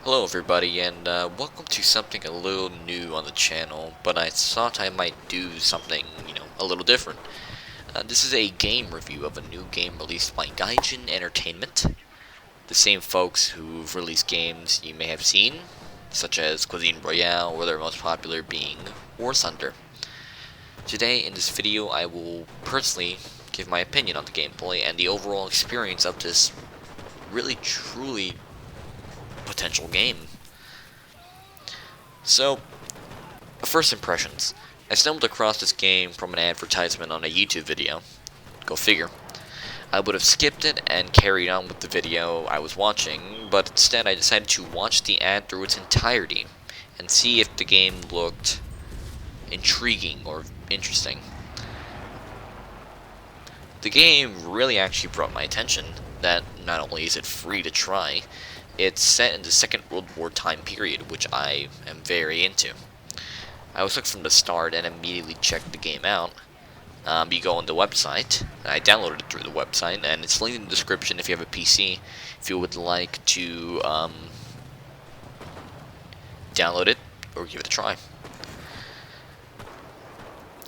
Hello everybody, and welcome to something a little new on the channel, but I thought I might do something, a little different. This is a game review of a new game released by Gaijin Entertainment, the same folks who've released games you may have seen, such as Cuisine Royale, or their most popular being War Thunder. Today, in this video, I will personally give my opinion on the gameplay and the overall experience of this really, truly potential game. So, first impressions. I stumbled across this game from an advertisement on a YouTube video. Go figure. I would have skipped it and carried on with the video I was watching, but instead I decided to watch the ad through its entirety and see if the game looked intriguing or interesting. The game really actually brought my attention, that not only is it free to try, it's set in the Second World War time period, which I am very into. I was hooked from the start and immediately checked the game out. You go on the website, I downloaded it through the website, and it's linked in the description if you have a PC, if you would like to download it or give it a try.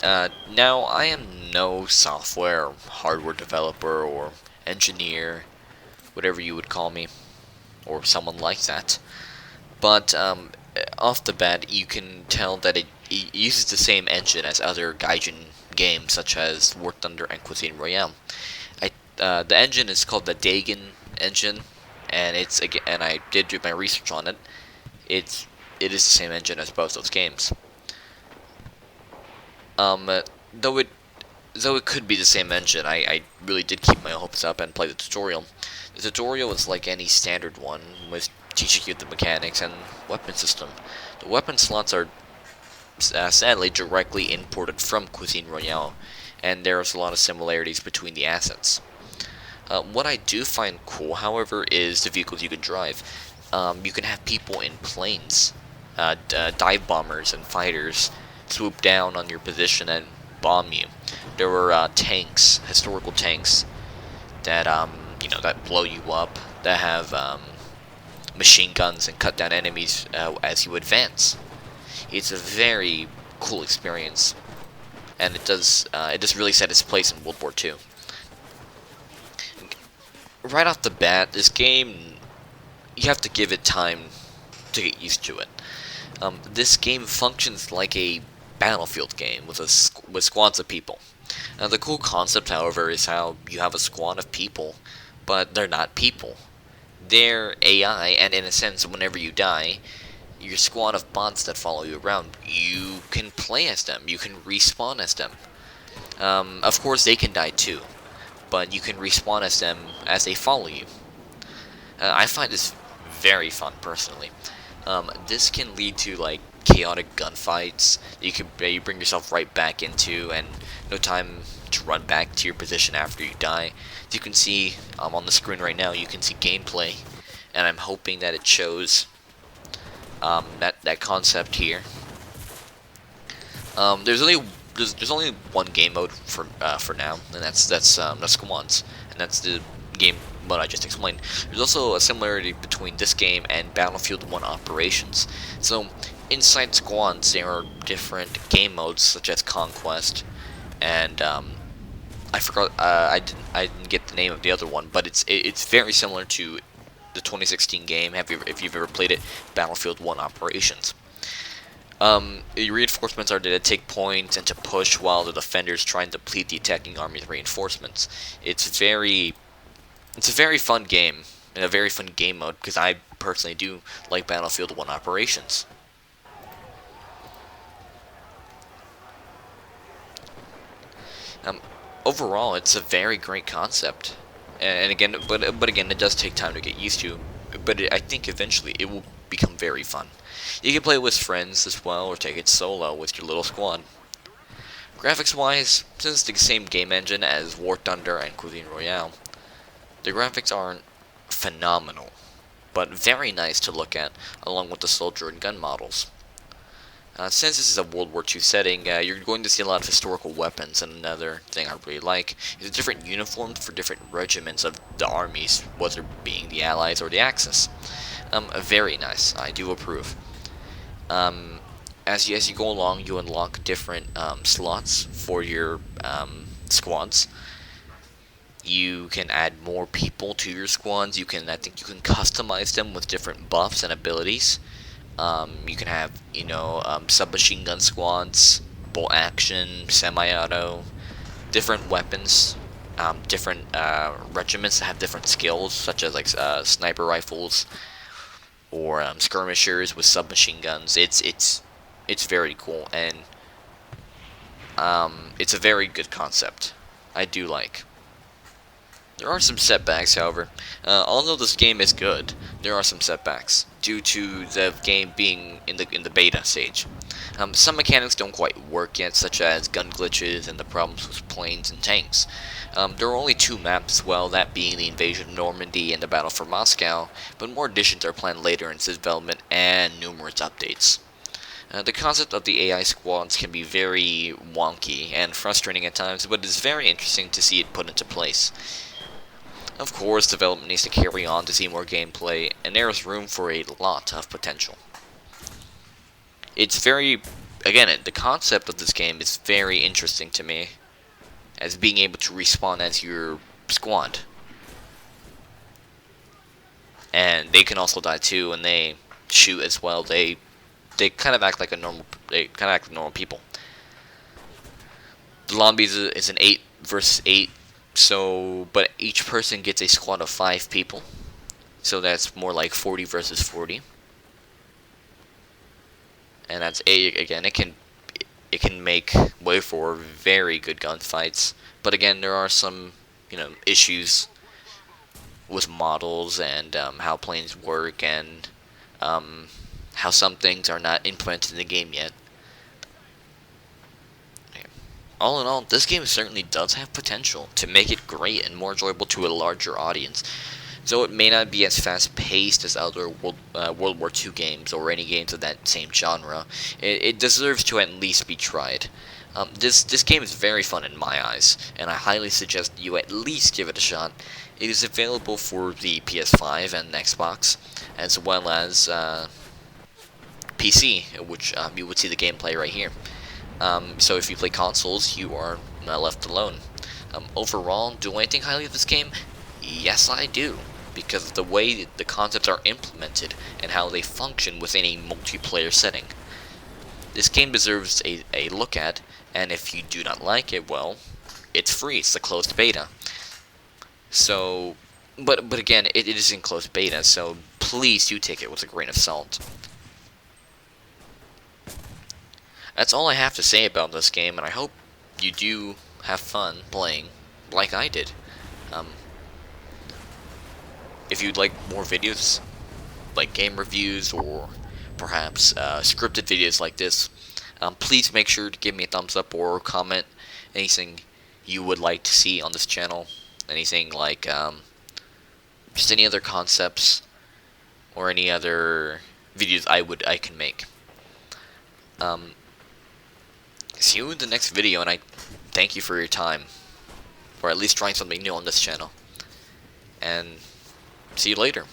Now, I am no software or hardware developer or engineer, whatever you would call me, or someone like that, but off the bat, you can tell that it uses the same engine as other Gaijin games, such as War Thunder and Cuisine Royale. The engine is called the Gaijin engine, and I did do my research on it. It is the same engine as both those games. Though it could be the same engine, I really did keep my hopes up and play the tutorial. The tutorial is like any standard one, with teaching you the mechanics and weapon system. The weapon slots are sadly directly imported from Cuisine Royale, and there's a lot of similarities between the assets. What I do find cool, however, is the vehicles you can drive. You can have people in planes, dive bombers and fighters swoop down on your position and bomb you. There were tanks, historical tanks, that that blow you up, that have machine guns and cut down enemies as you advance. It's a very cool experience, and it does really set its place in World War II. Right off the bat, this game, you have to give it time to get used to it. This game functions like a Battlefield game with squads of people. Now, the cool concept, however, is how you have a squad of people, but they're not people. They're AI, and in a sense, whenever you die, your squad of bots that follow you around, you can play as them, you can respawn as them. Of course, they can die too, but you can respawn as them as they follow you. I find this very fun, personally. This can lead to, like, chaotic gunfights that you bring yourself right back into, and no time to run back to your position after you die. As you can see on the screen right now, you can see gameplay, and I'm hoping that it shows that concept here. There's only one game mode for now, and that's squads, and that's the game mode I just explained. There's also a similarity between this game and Battlefield 1 Operations. So inside squads, there are different game modes such as Conquest, and I forgot. I didn't get the name of the other one, but it's very similar to the 2016 game. If you've ever played it, Battlefield 1 Operations. The reinforcements are to take points and to push while the defenders try and deplete the attacking army's reinforcements. It's a very fun game, and a very fun game mode, because I personally do like Battlefield 1 Operations. Overall, it's a very great concept, and again, but again, it does take time to get used to. But I think eventually it will become very fun. You can play with friends as well, or take it solo with your little squad. Graphics-wise, since it's the same game engine as War Thunder and Cuisine Royale, the graphics aren't phenomenal, but very nice to look at, along with the soldier and gun models. Since this is a World War II setting, you're going to see a lot of historical weapons, and another thing I really like is different uniforms for different regiments of the armies, whether being the Allies or the Axis. Very nice. I do approve. Um, as you go along, you unlock different slots for your squads. You can add more people to your squads. I think you can customize them with different buffs and abilities. You can have, submachine gun squads, bolt action, semi-auto, different weapons, different regiments that have different skills, such as like sniper rifles or skirmishers with submachine guns. It's very cool, and it's a very good concept. I do like. There are some setbacks, however. Although this game is good, there are some setbacks due to the game being in the beta stage. Some mechanics don't quite work yet, such as gun glitches and the problems with planes and tanks. There are only 2 maps as well, that being the invasion of Normandy and the battle for Moscow, but more additions are planned later in its development and numerous updates. The concept of the AI squads can be very wonky and frustrating at times, but it is very interesting to see it put into place. Of course, development needs to carry on to see more gameplay, and there is room for a lot of potential. Again, the concept of this game is very interesting to me, as being able to respawn as your squad. And they can also die too, and they shoot as well. They kind of act like normal people. The lobby is an 8 versus 8, but each person gets a squad of 5 people, so that's more like 40 versus 40. And that's again, it can make way for very good gunfights. But again, there are some issues with models and how planes work, and how some things are not implemented in the game yet. All in all, this game certainly does have potential to make it great and more enjoyable to a larger audience. So it may not be as fast-paced as other World War II games or any games of that same genre. It deserves to at least be tried. This game is very fun in my eyes, and I highly suggest you at least give it a shot. It is available for the PS5 and Xbox, as well as PC, which you would see the gameplay right here. So if you play consoles, you are not left alone. Overall, do I think highly of this game? Yes, I do, because of the way the concepts are implemented and how they function within a multiplayer setting. This game deserves a look at, and if you do not like it, well, it's free. It's the closed beta. So, but again, it is in closed beta, so please do take it with a grain of salt. That's all I have to say about this game, and I hope you do have fun playing like I did. If you'd like more videos, like game reviews, or perhaps scripted videos like this, please make sure to give me a thumbs up or comment anything you would like to see on this channel. Anything like just any other concepts or any other videos I can make. See you in the next video, and I thank you for your time, or at least trying something new on this channel. And see you later.